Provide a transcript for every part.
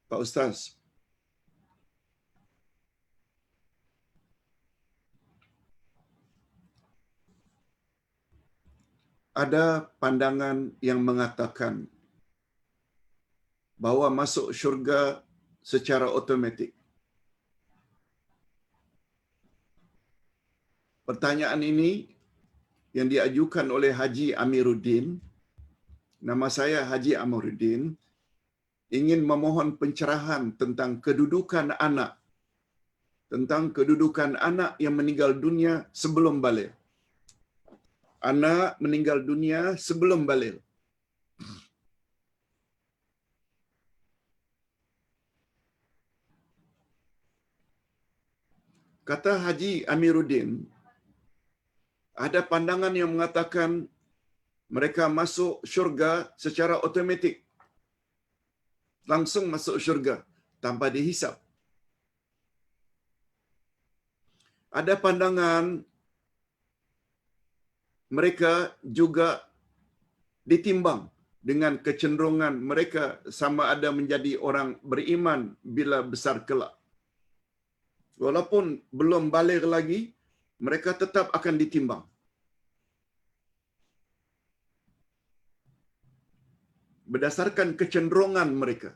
Pak Ustaz, ada pandangan yang mengatakan bahawa masuk syurga secara automatik. Pertanyaan ini yang diajukan oleh Haji Amiruddin, nama saya Haji Amiruddin, ingin memohon pencerahan tentang kedudukan anak yang meninggal dunia sebelum baligh. Anak meninggal dunia sebelum baligh. Kata Haji Amiruddin, ada pandangan yang mengatakan mereka masuk syurga secara automatik. Langsung masuk syurga tanpa dihisap. Ada pandangan mereka juga ditimbang dengan kecenderungan mereka sama ada menjadi orang beriman bila besar kelak. Walaupun belum baligh lagi, mereka tetap akan ditimbang. Berdasarkan kecenderungan mereka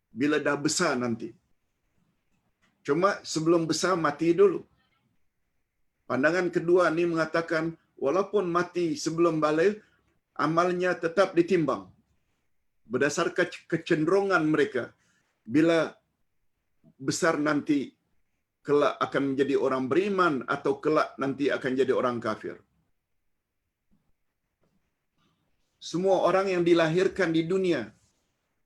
bila dah besar nanti. Cuma sebelum besar mati dulu. Pandangan kedua ni mengatakan walaupun mati sebelum baligh, amalnya tetap ditimbang berdasarkan kecenderungan mereka bila besar nanti kelak akan menjadi orang beriman atau kelak nanti akan jadi orang kafir. Semua orang yang dilahirkan di dunia,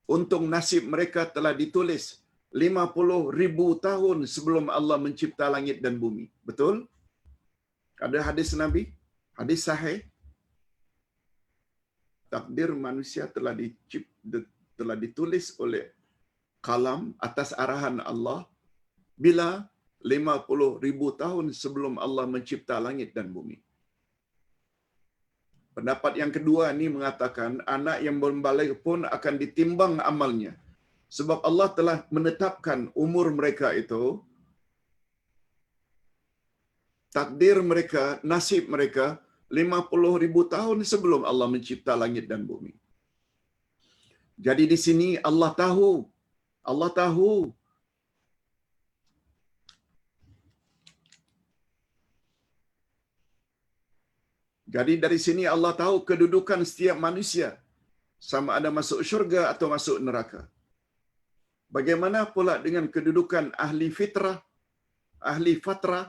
untung nasib mereka telah ditulis 50,000 tahun sebelum Allah mencipta langit dan bumi. Betul? Ada hadis Nabi, hadis sahih. Takdir manusia telah ditulis oleh kalam atas arahan Allah bila 50,000 tahun sebelum Allah mencipta langit dan bumi. Pendapat yang kedua ni mengatakan anak yang belum baligh pun akan ditimbang amalnya. Sebab Allah telah menetapkan umur mereka itu, takdir mereka, nasib mereka 50,000 tahun sebelum Allah mencipta langit dan bumi. Jadi di sini Allah tahu. Jadi dari sini Allah tahu kedudukan setiap manusia, sama ada masuk syurga atau masuk neraka. Bagaimana pula dengan kedudukan ahli fitrah, ahli fatrah?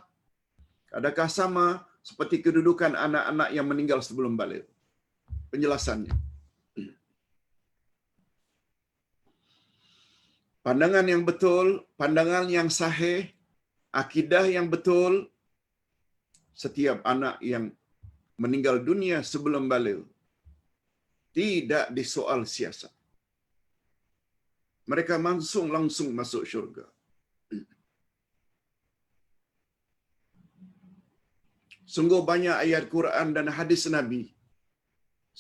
Adakah sama seperti kedudukan anak-anak yang meninggal sebelum baligh? Penjelasannya. Pandangan yang betul, pandangan yang sahih, akidah yang betul, setiap anak yang meninggal dunia sebelum baligh tidak disoal siasat. Mereka langsung masuk syurga. Sungguh banyak ayat Quran dan hadis Nabi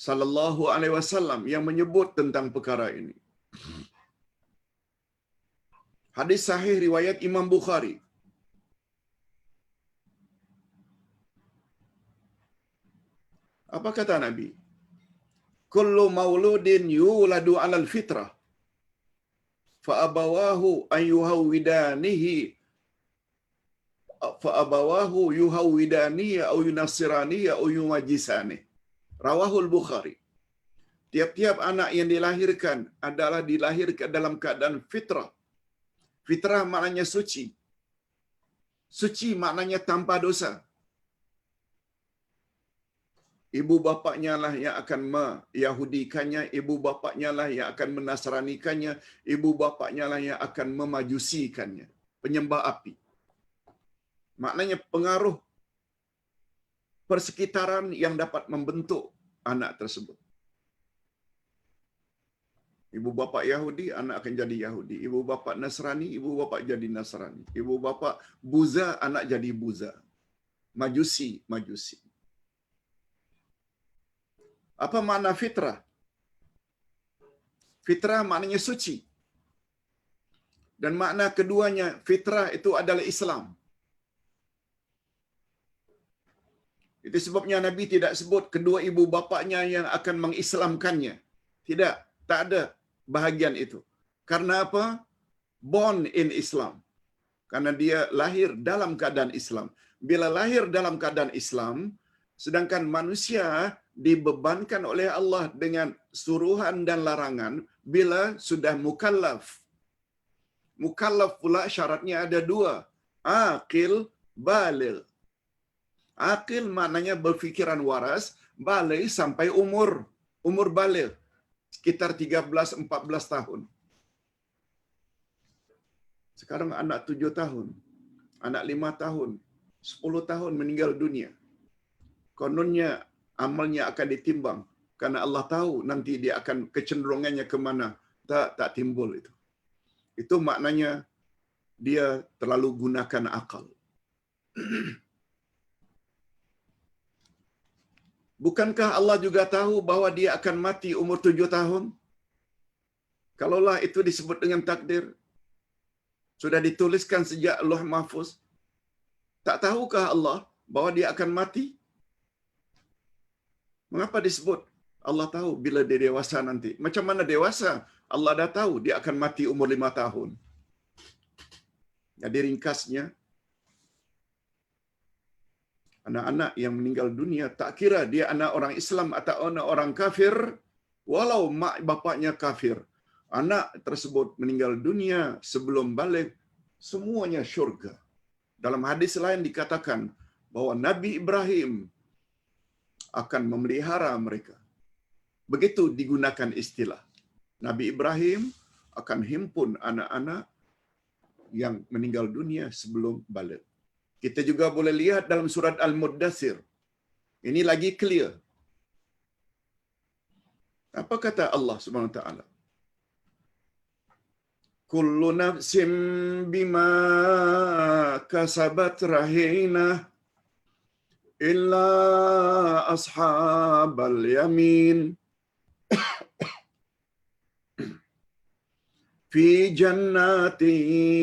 sallallahu alaihi wasallam yang menyebut tentang perkara ini. Hadis sahih riwayat Imam Bukhari. Apa kata Nabi? Kullu mauludin yuladu 'alal fitrah fa abawahu yuhawidani au yunasirani au yumajisani. Rawahul Bukhari. Tiap-tiap anak yang dilahirkan adalah dilahirkan dalam keadaan fitrah. Fitrah maknanya suci. Suci maknanya tanpa dosa. Ibu bapaknya lah yang akan meyahudikannya, ibu bapaknya lah yang akan menasranikannya, ibu bapaknya lah yang akan memajusikannya. Penyembah api. Maknanya pengaruh persekitaran yang dapat membentuk anak tersebut. Ibu bapa Yahudi, anak akan jadi Yahudi. Ibu bapa Nasrani, ibu bapa jadi Nasrani. Ibu bapa Buza, anak jadi Buza. Majusi. Apa makna fitrah? Fitrah maknanya suci. Dan makna keduanya, fitrah itu adalah Islam. Itu sebabnya Nabi tidak sebut kedua ibu bapaknya yang akan mengislamkannya. Tidak, tak ada bahagian itu. Karena apa? Born in Islam. Karena dia lahir dalam keadaan Islam. Bila lahir dalam keadaan Islam, sedangkan manusia dibebankan oleh Allah dengan suruhan dan larangan bila sudah mukallaf. Mukallaf pula syaratnya ada dua. Aqil, baligh. Aqil maknanya berfikiran waras, baligh sampai umur baligh sekitar 13-14 tahun. Sekarang anak 7 tahun, anak 5 tahun, 10 tahun meninggal dunia. Kononnya amalnya akan ditimbang karena Allah tahu nanti dia akan kecenderungannya ke mana. Tak timbul itu. Itu maknanya dia terlalu gunakan akal. Bukankah Allah juga tahu bahwa dia akan mati umur 7 tahun? Kalaulah itu disebut dengan takdir, sudah dituliskan sejak Lauh Mahfuz. Tak tahukah Allah bahwa dia akan mati? Mengapa disebut Allah tahu bila dia dewasa nanti? Macam mana dewasa? Allah dah tahu dia akan mati umur 5 tahun. Jadi ringkasnya, anak-anak yang meninggal dunia, tak kira dia anak orang Islam atau anak orang kafir, walau mak bapaknya kafir, anak tersebut meninggal dunia sebelum balik, semuanya syurga. Dalam hadis lain dikatakan bahwa Nabi Ibrahim akan memelihara mereka. Begitu digunakan istilah. Nabi Ibrahim akan himpun anak-anak yang meninggal dunia sebelum balik. Kita juga boleh lihat dalam surat Al-Muddathir. Ini lagi clear. Apa kata Allah Subhanahu wa taala? Kullu nafsin bima kasabat rahinah illa ashabal yamin fi jannati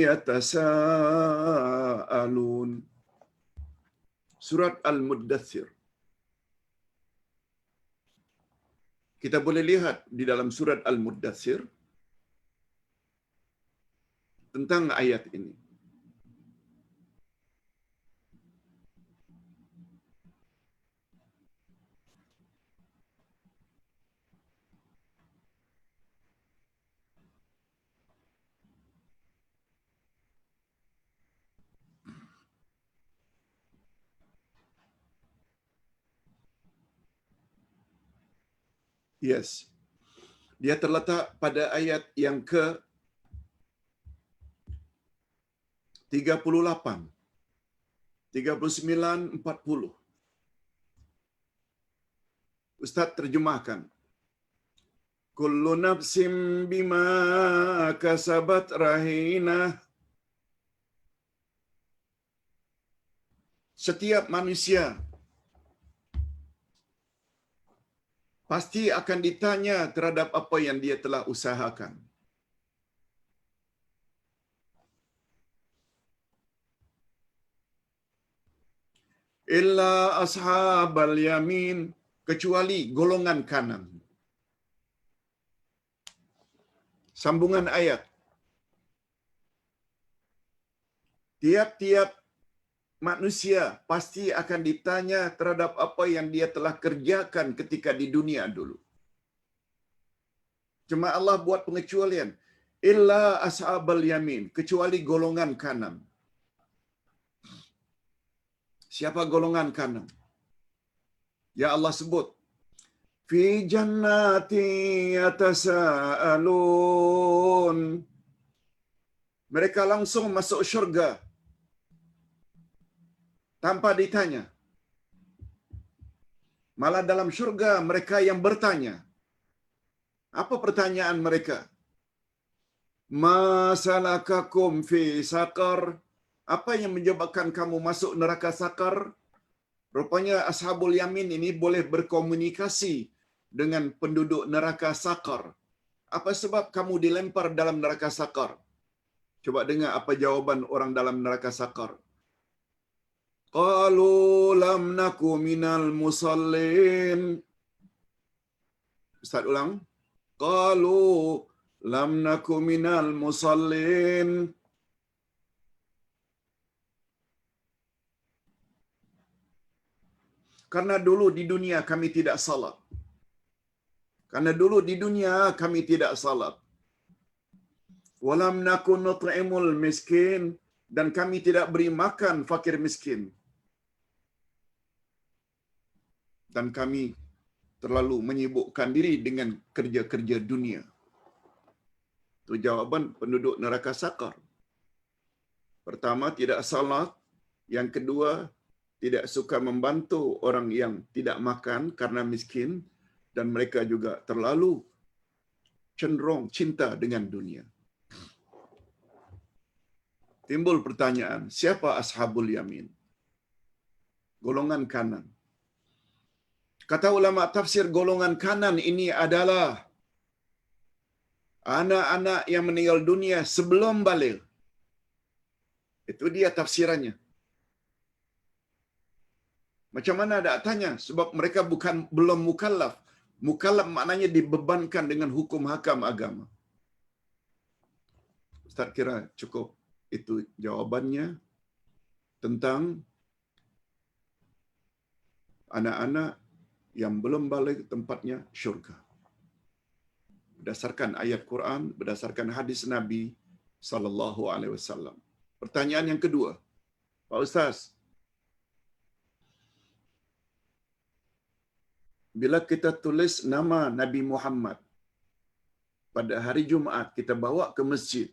yatasaalun. Surat Al-Muddathir. Kita boleh lihat di dalam surat Al-Muddathir tentang ayat ini. Yes. Dia terletak pada ayat yang ke 38, 39, 40. Ustaz terjemahkan. Kullu nafsim bima kasabat rahinah. Setiap manusia pasti akan ditanya terhadap apa yang dia telah usahakan. Illa ashabal yamin, kecuali golongan kanan. Sambungan ayat. Tiap-tiap manusia pasti akan ditanya terhadap apa yang dia telah kerjakan ketika di dunia dulu. Cuma Allah buat pengecualian. Illa ashabal yamin, kecuali golongan kanan. Siapa golongan kanan? Ya Allah sebut. Fi jannati yatasaalun. Mereka langsung masuk syurga tanpa ditanya. Malah dalam syurga mereka yang bertanya. Apa pertanyaan mereka? Ma salakakum fi saqar? Apa yang menyebabkan kamu masuk neraka sakar? Rupanya ashabul yamin ini boleh berkomunikasi dengan penduduk neraka sakar. Apa sebab kamu dilempar dalam neraka sakar? Coba dengar apa jawaban orang dalam neraka sakar. Qalu lam naku minal musallin. Ustaz ulang. Qalu lam naku minal musallin. Karena dulu di dunia kami tidak salat. Karena dulu di dunia kami tidak salat. Walam nakun nut'imul miskin, dan kami tidak beri makan fakir miskin. Dan kami terlalu menyibukkan diri dengan kerja-kerja dunia. Itu jawaban penduduk neraka sakar. Pertama, tidak salat. Yang kedua, tidak suka membantu orang yang tidak makan karena miskin. Dan mereka juga terlalu cenderung cinta dengan dunia. Timbul pertanyaan, siapa ashabul yamin? Golongan kanan. Kata ulama tafsir, golongan kanan ini adalah anak-anak yang meninggal dunia sebelum baligh. Itu dia tafsirannya. Macam mana ada tanya? Sebab mereka belum mukallaf. Mukallaf maknanya dibebankan dengan hukum hakam agama. Ustaz kira cukup itu jawabannya tentang anak-anak yang belum balik tempatnya syurga. Berdasarkan ayat Quran, berdasarkan hadis Nabi sallallahu alaihi wasallam. Pertanyaan yang kedua, Pak Ustaz, bila kita tulis nama Nabi Muhammad pada hari Jumaat, kita bawa ke masjid,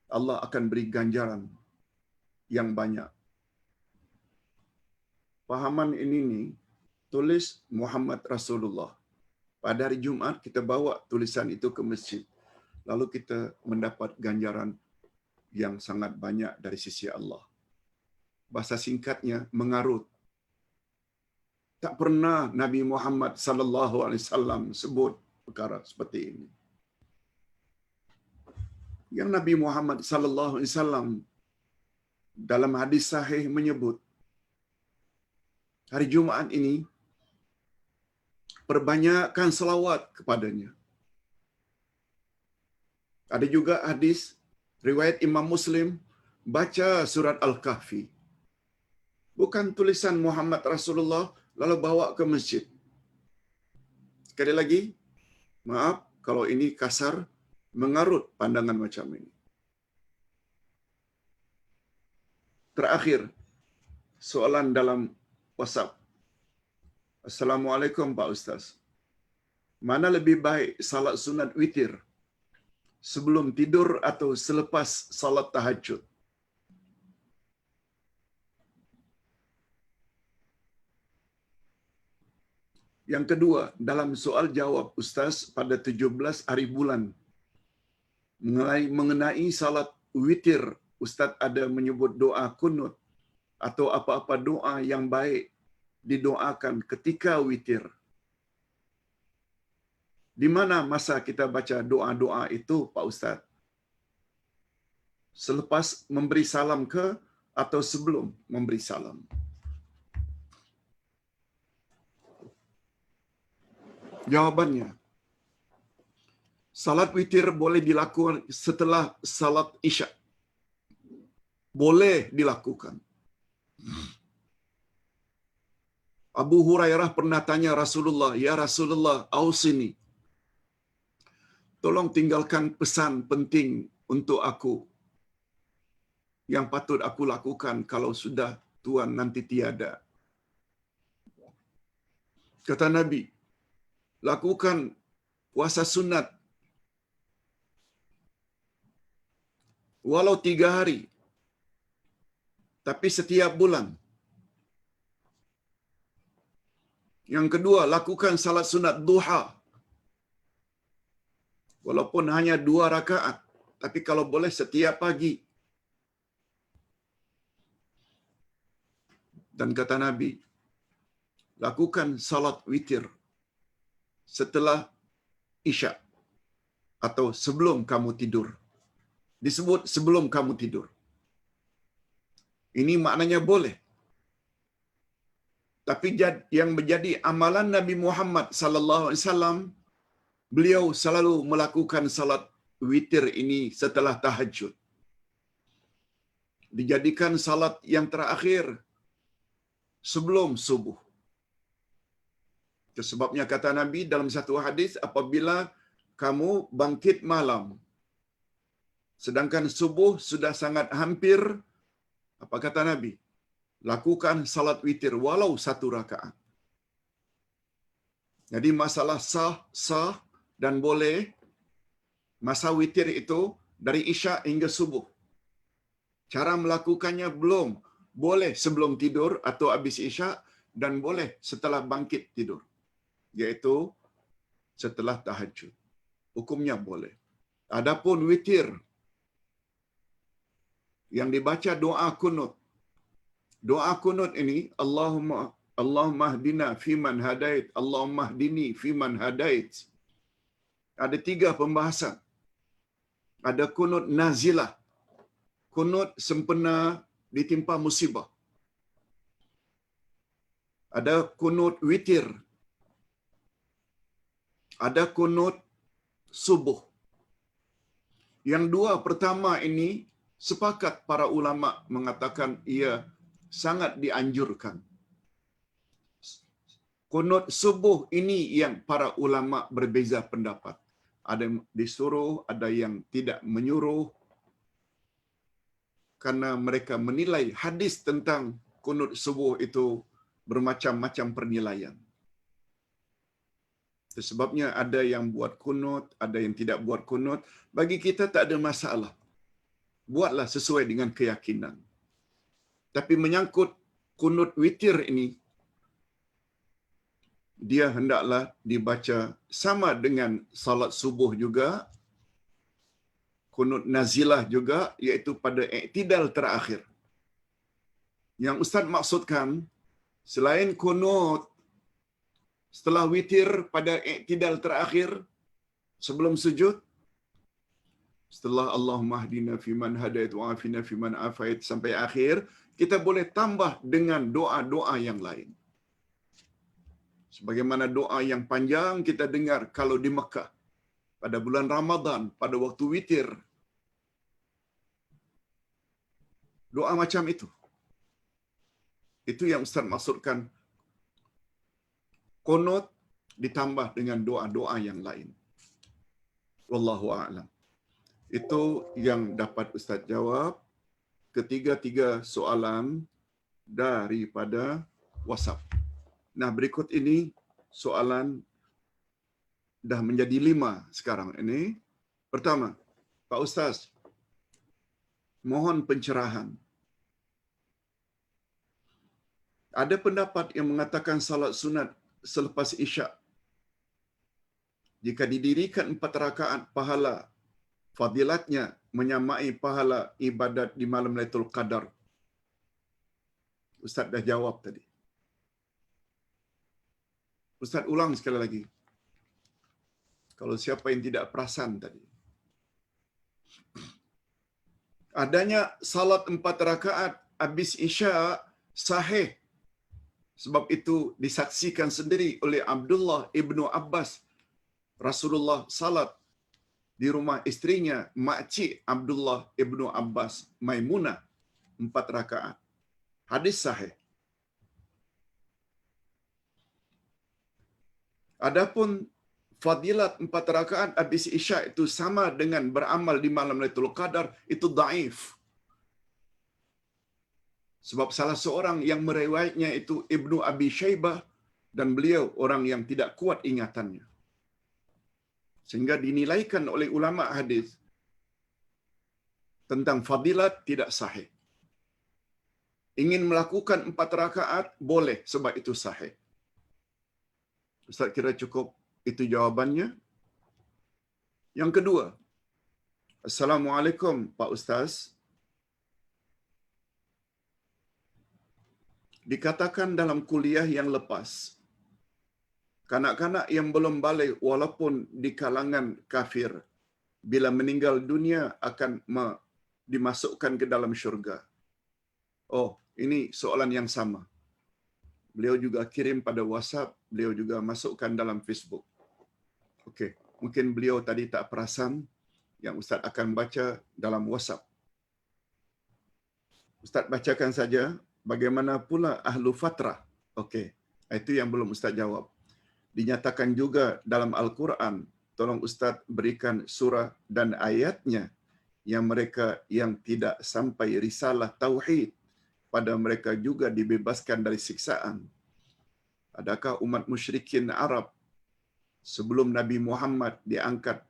Allah akan beri ganjaran yang banyak. Pahaman ini nih, tulis Muhammad Rasulullah. Pada hari Jumaat kita bawa tulisan itu ke masjid. Lalu kita mendapat ganjaran yang sangat banyak dari sisi Allah. Bahasa singkatnya mengarut. Tak pernah Nabi Muhammad sallallahu alaihi wasallam sebut perkara seperti ini. Yang Nabi Muhammad sallallahu alaihi wasallam dalam hadis sahih menyebut, hari Jumaat ini perbanyakkan selawat kepadanya. Ada juga hadis riwayat Imam Muslim, baca surat Al-Kahfi. Bukan tulisan Muhammad Rasulullah lalu bawa ke masjid. Sekali lagi, maaf kalau ini kasar, mengarut pandangan macam ini. Terakhir, soalan dalam WhatsApp. Assalamualaikum Pak Ustaz. Mana lebih baik salat sunat witir? Sebelum tidur atau selepas salat tahajud? Yang kedua, dalam soal jawab Ustaz pada 17 hari bulan mengenai salat witir, Ustaz ada menyebut doa kunut atau apa-apa doa yang baik didoakan ketika witir. Di mana masa kita baca doa-doa itu, Pak Ustaz? Selepas memberi salam ke atau sebelum memberi salam? Jawabannya, salat witir boleh dilakukan setelah salat Isya. Boleh dilakukan. Abu Hurairah pernah tanya Rasulullah, "Ya Rasulullah, ausini. Tolong tinggalkan pesan penting untuk aku yang patut aku lakukan kalau sudah Tuhan nanti tiada." Kata Nabi, lakukan puasa sunat walau 3 hari, tapi setiap bulan. Yang kedua, lakukan salat sunat duha. Walaupun hanya 2 rakaat, tapi kalau boleh setiap pagi. Dan kata Nabi, lakukan salat witir setelah Isya atau sebelum kamu tidur. disebut sebelum kamu tidur. Ini maknanya boleh. Tapi yang menjadi amalan Nabi Muhammad sallallahu alaihi wasallam, beliau selalu melakukan salat witir ini setelah tahajud. Dijadikan salat yang terakhir sebelum subuh. Itu sebabnya kata Nabi dalam satu hadis, apabila kamu bangkit malam, sedangkan subuh sudah sangat hampir, apa kata Nabi? Lakukan salat witir walau 1 rakaat. Jadi masalah sah dan boleh, masa witir itu dari Isya' hingga subuh. Cara melakukannya belum. Boleh sebelum tidur atau habis Isya' dan boleh setelah bangkit tidur. Iaitu setelah tahajud. Hukumnya boleh. Adapun witir yang dibaca doa kunut. Doa kunut ini, Allahumma hdina fiman hadait, Allahumma hdini fiman hadait. Ada 3 pembahasan. Ada kunut nazilah. Kunut sempena ditimpa musibah. Ada kunut witir. Ada kunut subuh. Yang 2 pertama ini sepakat para ulama mengatakan ia sangat dianjurkan. Kunut subuh ini yang para ulama berbeza pendapat. Ada yang disuruh, ada yang tidak menyuruh. Karena mereka menilai hadis tentang kunut subuh itu bermacam-macam penilaian. Sebabnya ada yang buat kunut, ada yang tidak buat kunut. Bagi kita tak ada masalah. Buatlah sesuai dengan keyakinan. Tapi menyangkut kunut witir ini, dia hendaklah dibaca sama dengan salat subuh juga, kunut nazilah juga, iaitu pada i'tidal terakhir. Yang Ustaz maksudkan, selain kunut setelah witir pada i'tidal terakhir, sebelum sujud, setelah Allahumma hdina fiman hadait wa afina fiman afait sampai akhir, kita boleh tambah dengan doa-doa yang lain. Sebagaimana doa yang panjang kita dengar kalau di Mekah pada bulan Ramadan, pada waktu witir. Doa macam itu. Itu yang Ustaz maksudkan. Qunut ditambah dengan doa-doa yang lain. Wallahu a'lam. Itu yang dapat Ustaz jawab. Ketiga-tiga soalan daripada WhatsApp. Nah, berikut ini soalan dah menjadi 5 sekarang ini. Pertama, Pak Ustaz, mohon pencerahan. Ada pendapat yang mengatakan salat sunat selepas Isya' jika didirikan 4 rakaat, pahala fadilatnya menyamai pahala ibadat di malam Lailatul Qadar. Ustaz dah jawab tadi. Ustaz ulang sekali lagi. Kalau siapa yang tidak perasan tadi. Adanya salat 4 rakaat habis Isya' sahih. Sebab itu disaksikan sendiri oleh Abdullah ibnu Abbas. Rasulullah salat di rumah istrinya, makcik Abdullah ibnu Abbas, Maimunah, 4 rakaat. Hadis sahih. Adapun fadilat 4 rakaat habis Isya' itu sama dengan beramal di malam Lailatul Qadar, itu dhaif. Sebab salah seorang yang meriwayatnya itu Ibnu Abi Syaibah, dan beliau orang yang tidak kuat ingatannya. Sehingga dinilaikan oleh ulama hadis tentang fadilat tidak sahih. Ingin melakukan 4 rakaat boleh sebab itu sahih. Ustaz kira cukup itu jawabannya. Yang kedua, Assalamualaikum Pak Ustaz. Dikatakan dalam kuliah yang lepas, kanak-kanak yang belum balik walaupun di kalangan kafir bila meninggal dunia akan dimasukkan ke dalam syurga. Oh, ini soalan yang sama. Beliau juga kirim pada WhatsApp, beliau juga masukkan dalam Facebook. Okey, mungkin beliau tadi tak perasan yang Ustaz akan baca dalam WhatsApp. Ustaz bacakan saja, bagaimana pula ahlu fatrah. Okey, itu yang belum Ustaz jawab. Dinyatakan juga dalam Al-Quran, tolong Ustaz berikan surah dan ayatnya yang mereka yang tidak sampai risalah tauhid, pada mereka juga dibebaskan dari siksaan. Adakah umat musyrikin Arab sebelum Nabi Muhammad diangkat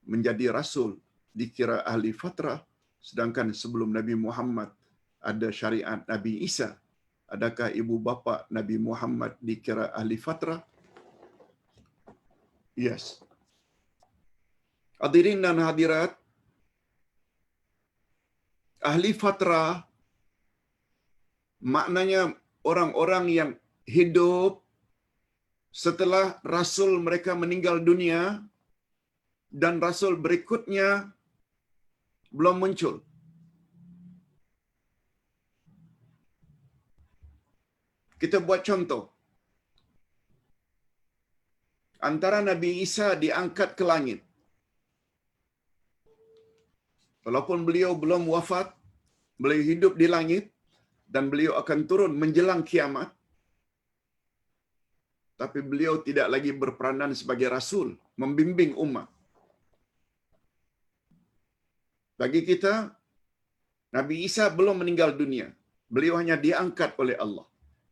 menjadi rasul dikira ahli fatrah, sedangkan sebelum Nabi Muhammad ada syariat Nabi Isa? Adakah ibu bapa Nabi Muhammad dikira ahli fatrah? Yes. Hadirin dan hadirat, ahli fatrah maknanya orang-orang yang hidup setelah rasul mereka meninggal dunia dan rasul berikutnya belum muncul. Kita buat contoh. Antara Nabi Isa diangkat ke langit, walaupun beliau belum wafat, beliau hidup di langit dan beliau akan turun menjelang kiamat, tapi beliau tidak lagi berperanan sebagai rasul, membimbing umat. Bagi kita, Nabi Isa belum meninggal dunia. Beliau hanya diangkat oleh Allah.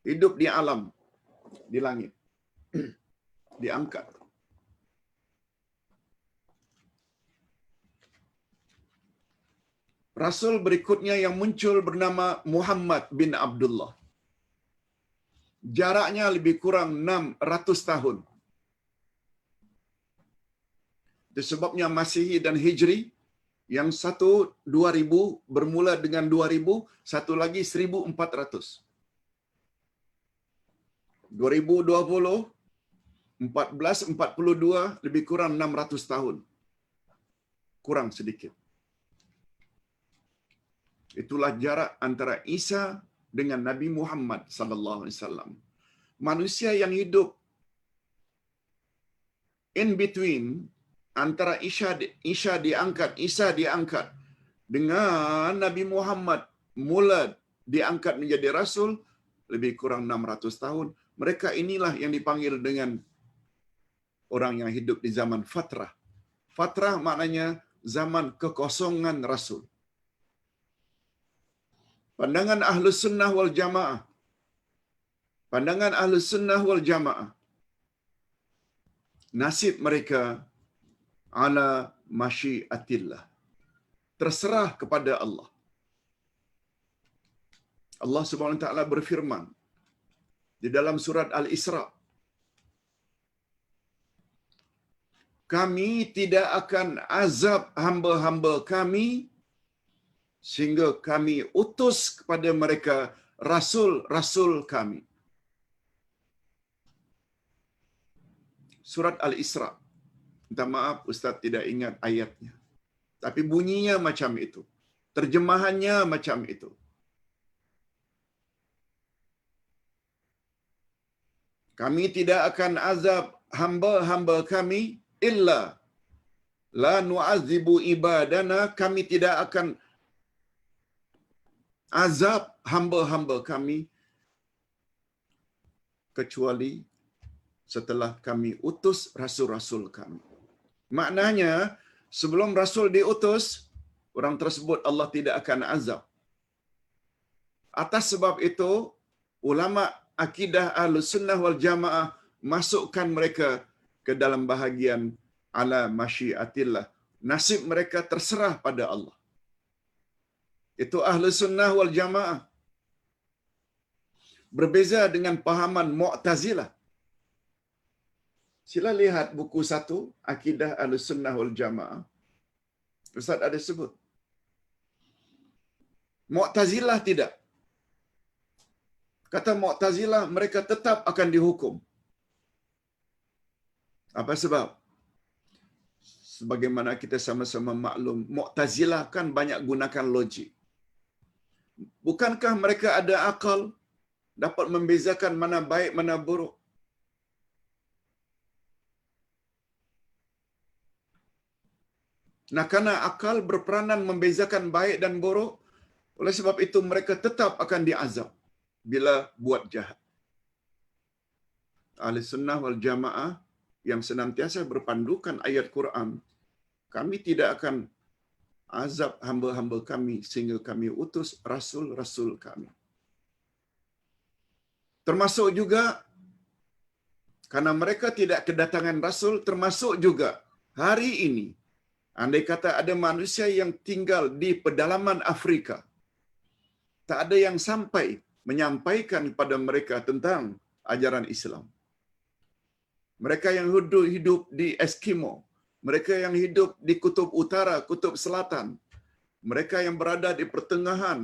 Hidup di alam, di langit. Diangkat. Rasul berikutnya yang muncul bernama Muhammad bin Abdullah. Jaraknya lebih kurang 600 tahun. Itu sebabnya Masihi dan Hijri, yang satu 2000 bermula dengan 2000, satu lagi 1400. 2020 1442 lebih kurang 600 tahun. Kurang sedikit. Itulah jarak antara Isa dengan Nabi Muhammad sallallahu alaihi wasallam. Manusia yang hidup in between antara Isa diangkat dengan Nabi Muhammad mula diangkat menjadi rasul lebih kurang 600 tahun. Mereka inilah yang dipanggil dengan orang yang hidup di zaman fatrah. Fatrah maknanya zaman kekosongan rasul. Pandangan Ahlus Sunnah wal Jamaah. Pandangan Ahlus Sunnah wal Jamaah. Nasib mereka ala masyiatillah. Terserah kepada Allah. Allah Subhanahu wa taala berfirman di dalam surat Al-Isra, kami tidak akan azab hamba-hamba kami sehingga kami utus kepada mereka rasul-rasul kami. Surat Al-Isra. Minta maaf Ustaz tidak ingat ayatnya. Tapi bunyinya macam itu. Terjemahannya macam itu. Kami tidak akan azab hamba-hamba kami illa la nu'azibu ibadana, kami tidak akan azab hamba-hamba kami kecuali setelah kami utus rasul-rasul kami. Maknanya sebelum rasul diutus, orang tersebut Allah tidak akan azab. Atas sebab itu, ulama akidah Ahlussunnah wal Jamaah masukkan mereka ke dalam bahagian ala masyiatillah. Nasib mereka terserah pada Allah. Itu Ahlussunnah wal Jamaah. Berbeza dengan pahaman Mu'tazilah. Sila lihat buku 1, Akidah Ahlussunnah wal Jamaah. Ustaz ada sebut. Mu'tazilah tidak. Kata Mu'tazilah, mereka tetap akan dihukum. Apa sebab? sebagaimana kita sama-sama maklum, Mu'tazilah kan banyak gunakan logik. Bukankah mereka ada akal dapat membezakan mana baik mana buruk? Nah, karena akal berperanan membezakan baik dan buruk, oleh sebab itu mereka tetap akan diazab bila buat jahat. Ahli sunnah wal jamaah yang senantiasa berpandukan ayat Quran, kami tidak akan azab hamba-hamba kami sehingga kami utus rasul-rasul kami. Termasuk juga karena mereka tidak kedatangan rasul, termasuk juga hari ini, andai kata ada manusia yang tinggal di pedalaman Afrika, tak ada yang sampai menyampaikan kepada mereka tentang ajaran Islam. Mereka yang hidup di Eskimo, mereka yang hidup di kutub utara, kutub selatan, mereka yang berada di pertengahan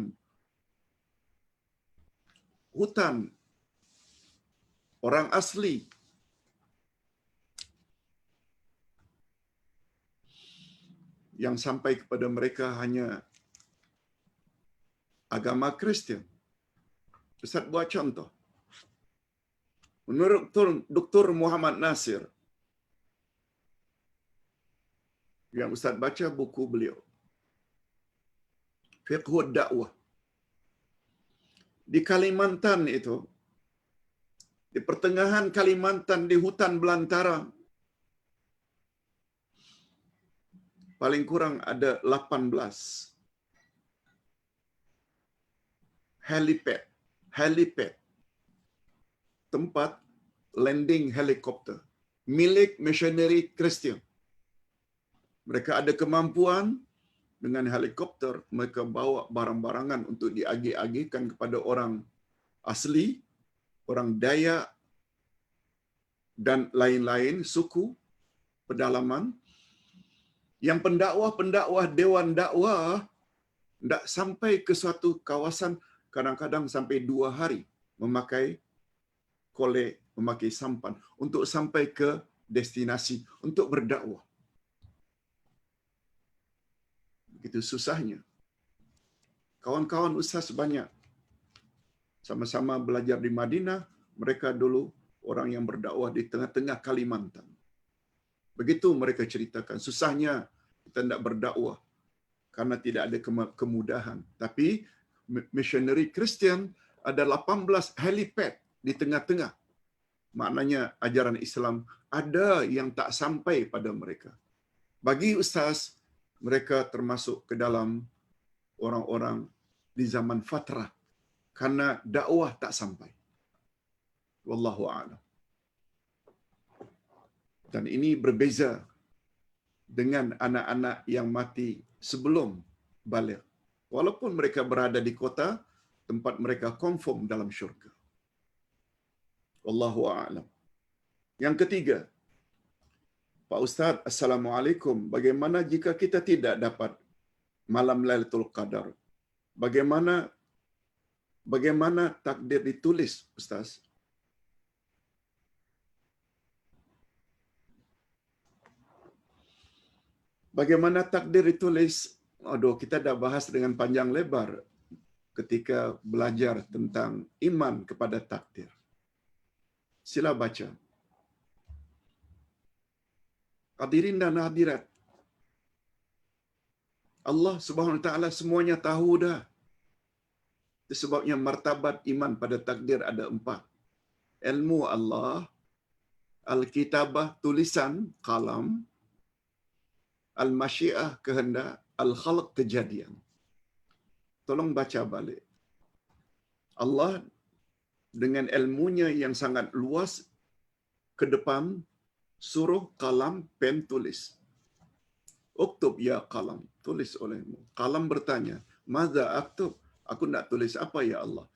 hutan, orang asli, yang sampai kepada mereka hanya agama Kristian. Ustaz buat contoh. Menurut Dr. Muhammad Nasir, yang Ustaz baca buku beliau, Fiqhud Dakwah. Di Kalimantan itu, di pertengahan Kalimantan, di hutan belantara, paling kurang ada 18 helipad, tempat landing helikopter milik misioneri Kristian. Mereka ada kemampuan dengan helikopter, mereka bawa barang-barangan untuk diagih-agihkan kepada orang asli, orang Dayak dan lain-lain suku pedalaman. Yang pendakwah-pendakwah dewan dakwah tidak sampai ke suatu kawasan, kadang-kadang sampai 2 hari memakai kolek, memakai sampan untuk sampai ke destinasi untuk berdakwah. Begitu susahnya. Kawan-kawan ustaz banyak sama-sama belajar di Madinah, mereka dulu orang yang berdakwah di tengah-tengah Kalimantan. Begitu mereka ceritakan, susahnya kita tidak berdakwah karena tidak ada kemudahan. Tapi misioneri Kristian ada 18 helipad di tengah-tengah. Maknanya ajaran Islam ada yang tak sampai pada mereka. Bagi ustaz, mereka termasuk ke dalam orang-orang di zaman fatrah karena dakwah tak sampai. Wallahu a'lam. Dan ini berbeza dengan anak-anak yang mati sebelum baligh. Walaupun mereka berada di kota, tempat mereka confirm dalam syurga. Wallahu a'lam. Yang ketiga, Pak Ustaz, Assalamualaikum. Bagaimana jika kita tidak dapat malam Lailatul Qadar? Bagaimana takdir ditulis, Ustaz? Bagaimana takdir ditulis? Aduh, kita dah bahas dengan panjang lebar ketika belajar tentang iman kepada takdir. Sila baca. Hadirin dan hadirat, Allah Subhanahu Wa Taala semuanya tahu dah. Itu sebabnya martabat iman pada takdir ada 4. Ilmu Allah, Al-Kitabah tulisan, qalam, Al-Masyiah kehendak, Al-Khalq kejadian. Tolong baca balik. Allah dengan ilmunya yang sangat luas ke depan suruh kalam pen tulis. Uktub ya kalam, tulis olehmu. Kalam bertanya, "Madza aktub?" Aku nak tulis apa ya Allah?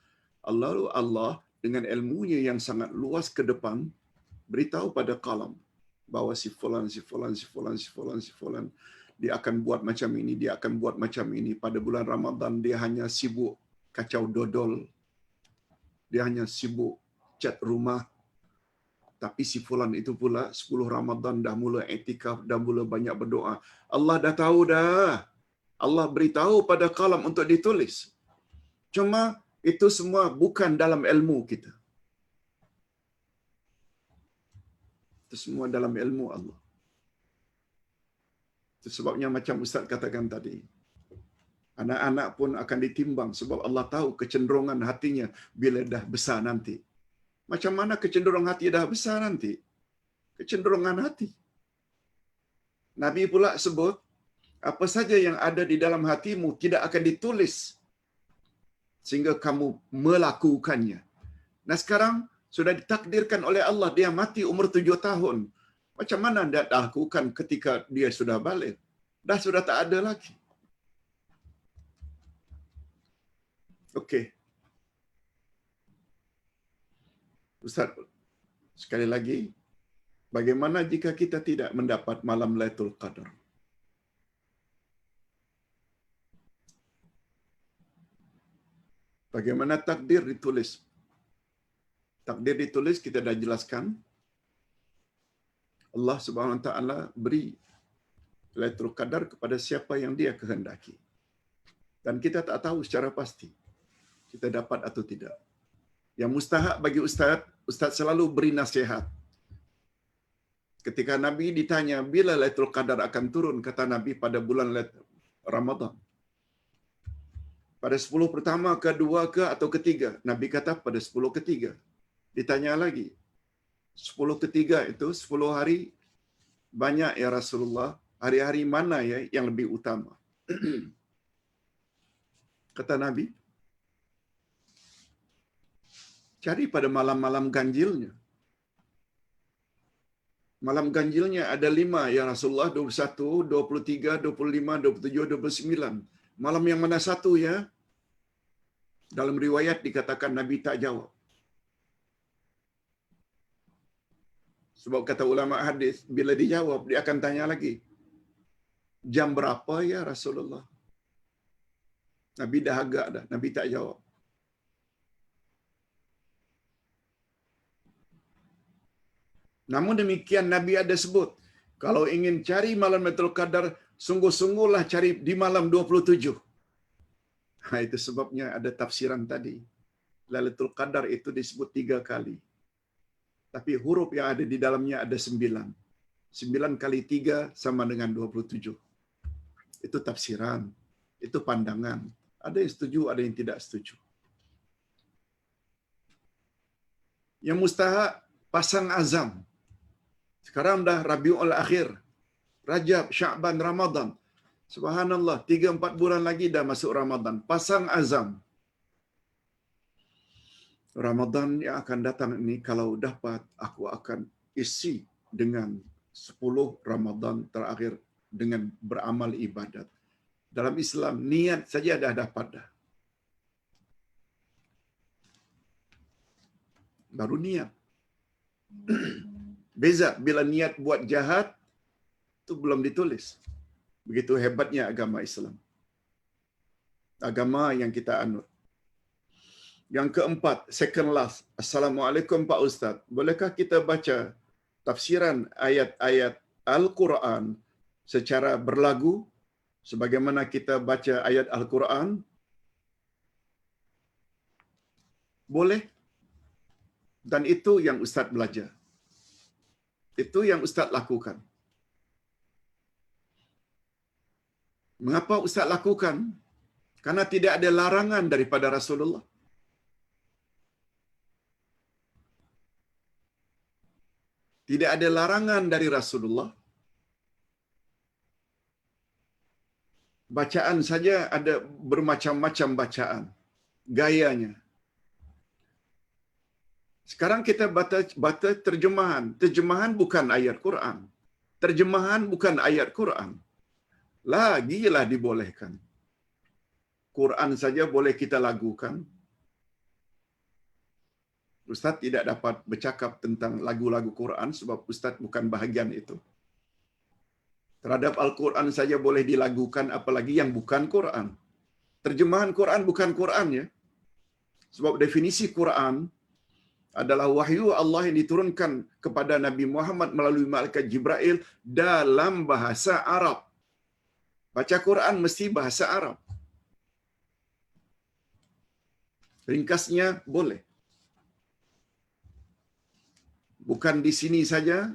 Allah dengan ilmunya yang sangat luas ke depan beritahu pada kalam bahwa si fulan dia akan buat macam ini, dia akan buat macam ini. Pada bulan Ramadan dia hanya sibuk kacau dodol. Dia hanya sibuk cat rumah. Tapi si fulan itu pula 10 Ramadan dah mula i'tikaf, dah mula banyak berdoa. Allah dah tahu dah. Allah beritahu pada kalam untuk ditulis. Cuma itu semua bukan dalam ilmu kita. Itu semua dalam ilmu Allah. Itu sebabnya macam Ustaz katakan tadi. Anak-anak pun akan ditimbang sebab Allah tahu kecenderungan hatinya bila dah besar nanti. Macam mana kecenderungan hati dah besar nanti? Kecenderungan hati. Nabi pula sebut, apa saja yang ada di dalam hatimu tidak akan ditulis sehingga kamu melakukannya. Nah sekarang sudah ditakdirkan oleh Allah dia mati umur 7 tahun. Macam mana dia lakukan ketika dia sudah balik? Dah sudah tak ada lagi. Okey. Ustaz, sekali lagi, bagaimana jika kita tidak mendapat malam Lailatul Qadar? Bagaimana takdir ditulis? Takdir ditulis kita dah jelaskan. Allah Subhanahu Wa Taala beri Lailatul Qadar kepada siapa yang dia kehendaki. Dan kita tak tahu secara pasti kita dapat atau tidak. Yang mustahak bagi Ustaz selalu beri nasihat. Ketika Nabi ditanya bila Lailatul Qadar akan turun, kata Nabi pada bulan Ramadan. Pada 10 pertama ke 2 ke atau ketiga? Nabi kata pada 10 ketiga. Ditanya lagi. 10 ketiga itu 10 hari banyak ya Rasulullah. Hari-hari mana ya yang lebih utama? Kata Nabi, cari pada malam-malam ganjilnya. Malam ganjilnya ada 5 ya Rasulullah, 21, 23, 25, 27, 29. Malam yang mana satu ya? Dalam riwayat dikatakan Nabi tak jawab. Sebab kata ulama hadis, bila dijawab dia akan tanya lagi. Jam berapa ya Rasulullah? Nabi dah agak dah, Nabi tak jawab. Namun demikian Nabi ada sebut, kalau ingin cari malam Lailatul Qadar, sungguh-sungguhlah cari di malam 27. Itu sebabnya ada tafsiran tadi. Lailatul Qadar itu disebut 3 kali. Tapi huruf yang ada di dalamnya ada 9. 9 kali 3 sama dengan 27. Itu tafsiran. Itu pandangan. Ada yang setuju, ada yang tidak setuju. Yang mustahak, pasang azam. Sekarang dah Rabiul Akhir, Rajab, Sya'ban, Ramadan. Subhanallah, 3-4 bulan lagi dah masuk Ramadan. Pasang azam. Ramadan yang akan datang ini kalau dapat, aku akan isi dengan 10 Ramadan terakhir dengan beramal ibadat. Dalam Islam, niat saja dah dapat dah. Baru niat. Beza bila niat buat jahat, itu belum ditulis. Begitu hebatnya agama Islam. Agama yang kita anut. Yang keempat, second last. Assalamualaikum Pak Ustaz. Bolehkah kita baca tafsiran ayat-ayat Al-Quran secara berlagu? Sebagaimana kita baca ayat Al-Quran? Boleh. Dan itu yang Ustaz belajar. Itu yang Ustaz lakukan. Mengapa Ustaz lakukan? Karena tidak ada larangan daripada Rasulullah. Tidak ada larangan dari Rasulullah. Bacaan saja ada bermacam-macam bacaan. Gayanya. Sekarang kita baca terjemahan. Terjemahan bukan ayat Quran. Terjemahan bukan ayat Quran. Lagilah dibolehkan. Quran saja boleh kita lagukan. Ustaz tidak dapat bercakap tentang lagu-lagu Quran sebab Ustaz bukan bahagian itu. Terhadap Al-Quran saja boleh dilagukan, apalagi yang bukan Quran. Terjemahan Quran bukan Quran ya. Sebab definisi Quran adalah wahyu Allah yang diturunkan kepada Nabi Muhammad melalui malaikat Jibril dalam bahasa Arab. Baca Quran mesti bahasa Arab. Ringkasnya boleh. Bukan di sini saja,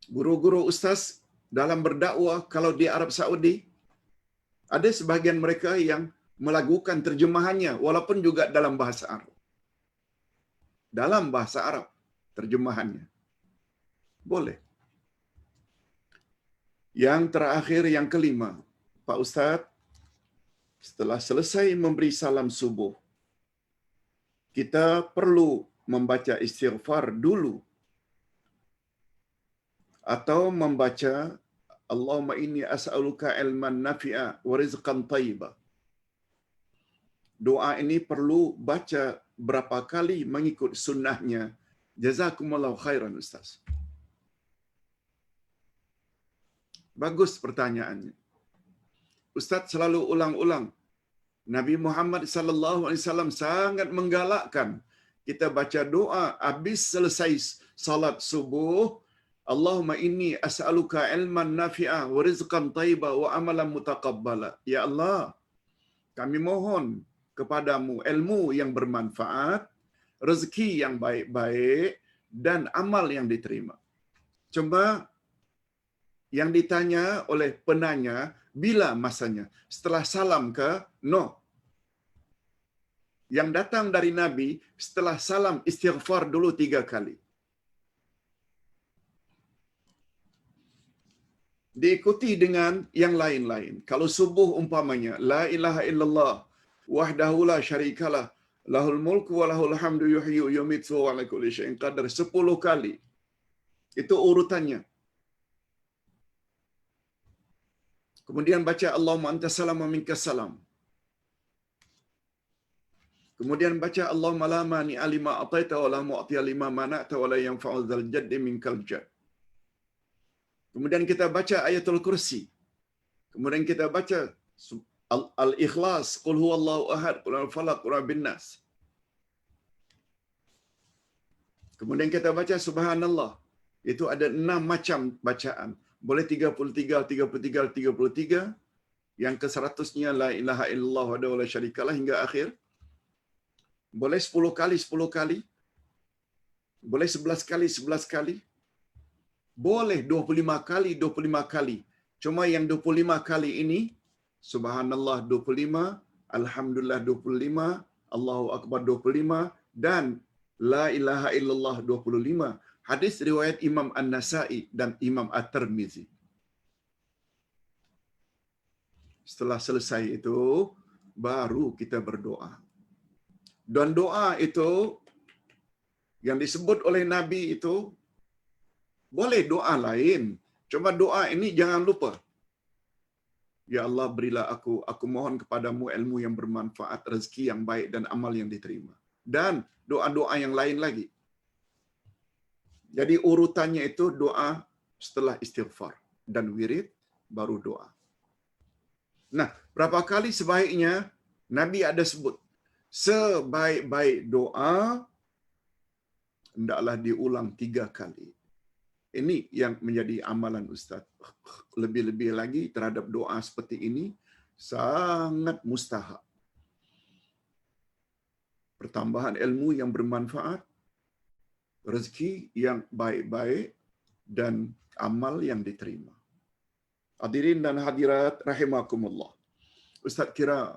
guru-guru ustaz dalam berdakwah kalau di Arab Saudi, ada sebahagian mereka yang melakukan terjemahannya walaupun juga dalam bahasa Arab. Dalam bahasa Arab terjemahannya. Boleh. Yang terakhir, yang kelima, Pak Ustaz, setelah selesai memberi salam subuh, kita perlu membaca istighfar dulu atau membaca Allahumma inni as'aluka ilman nafi'a wa rizqan thayyiba. Doa ini perlu baca berapa kali mengikut sunnahnya. Jazakumullahu khairan Ustaz. Bagus pertanyaannya. Ustaz selalu ulang-ulang. Nabi Muhammad sallallahu alaihi wasallam sangat menggalakkan kita baca doa habis selesai salat subuh. Allahumma inni as'aluka ilman nafi'a wa rizqan thayyiba wa amalan mutaqabbala. Ya Allah, kami mohon kepadamu ilmu yang bermanfaat, rezeki yang baik-baik dan amal yang diterima. Cuma yang ditanya oleh penanya, bila masanya? Setelah salam ke? No. Yang datang dari Nabi, setelah salam istighfar dulu 3 kali. Diikuti dengan yang lain-lain. Kalau subuh umpamanya, la ilaha illallah, wahdahu la syarikalah, lahul mulku wa lahul hamdu yuhyi wa yumiitu wa ala kulli syai'in qadir 10 kali. Itu urutannya. Kemudian baca Allahumma antas salam wa minkas salam. Kemudian baca Allahumma la mani'a lima ataita wa la mu'tiya lima mana'ta wa la yanfa'u dzal jaddi minkal jadd. Kemudian kita baca ayatul kursi. Kemudian kita baca al-ikhlas, qul huwallahu ahad, qul huwal falaq, qul rabbin nas. Kemudian kita baca subhanallah. Itu ada 6 macam bacaan. Boleh 33, 33, 33. Yang ke-100-nya la ilaha illallah wahdahu la syarikalah hingga akhir. Boleh 10 kali, 10 kali. Boleh 11 kali, 11 kali. Boleh 25 kali, 25 kali. Cuma yang 25 kali ini, subhanallah 25, alhamdulillah 25, Allahu akbar 25, dan la ilaha illallah 25. Hadis riwayat Imam An-Nasa'i dan Imam At-Tirmizi. Setelah selesai itu, baru kita berdoa. Dan doa itu, yang disebut oleh Nabi itu, boleh doa lain. Cuma doa ini jangan lupa. Ya Allah, berilah aku mohon kepadamu ilmu yang bermanfaat, rezeki yang baik dan amal yang diterima. Dan doa-doa yang lain lagi. Jadi urutannya itu doa setelah istighfar dan wirid baru doa. Nah, berapa kali sebaiknya Nabi ada sebut sebaik-baik doa hendaklah diulang 3 kali. Ini yang menjadi amalan Ustaz. Lebih-lebih lagi terhadap doa seperti ini sangat mustahab. Pertambahan ilmu yang bermanfaat, rezeki yang baik-baik dan amal yang diterima. Hadirin dan hadirat rahimakumullah. Ustaz kira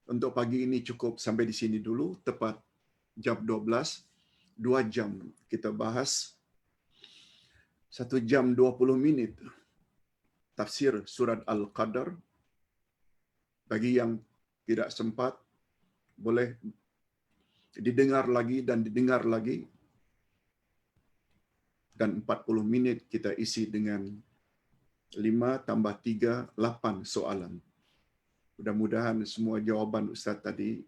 untuk pagi ini cukup sampai di sini dulu, tepat jam 12, 2 jam kita bahas, 1 jam 20 minit tafsir surat Al-Qadar. Bagi yang tidak sempat, boleh didengar lagi dan didengar lagi. Dan 40 minit kita isi dengan 5 tambah 3, 8 soalan. Mudah-mudahan semua jawapan Ustaz tadi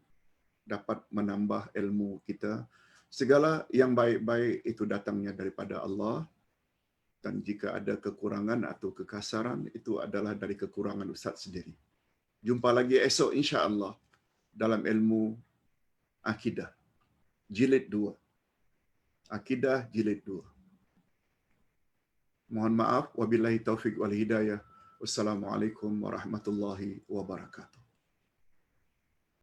dapat menambah ilmu kita. Segala yang baik-baik itu datangnya daripada Allah. Dan jika ada kekurangan atau kekasaran, itu adalah dari kekurangan Ustaz sendiri. Jumpa lagi esok insya-Allah dalam ilmu Akidah jilid 2. Akidah jilid 2. Mohon maaf, wabillahi taufik wal hidayah. Wassalamualaikum warahmatullahi wabarakatuh.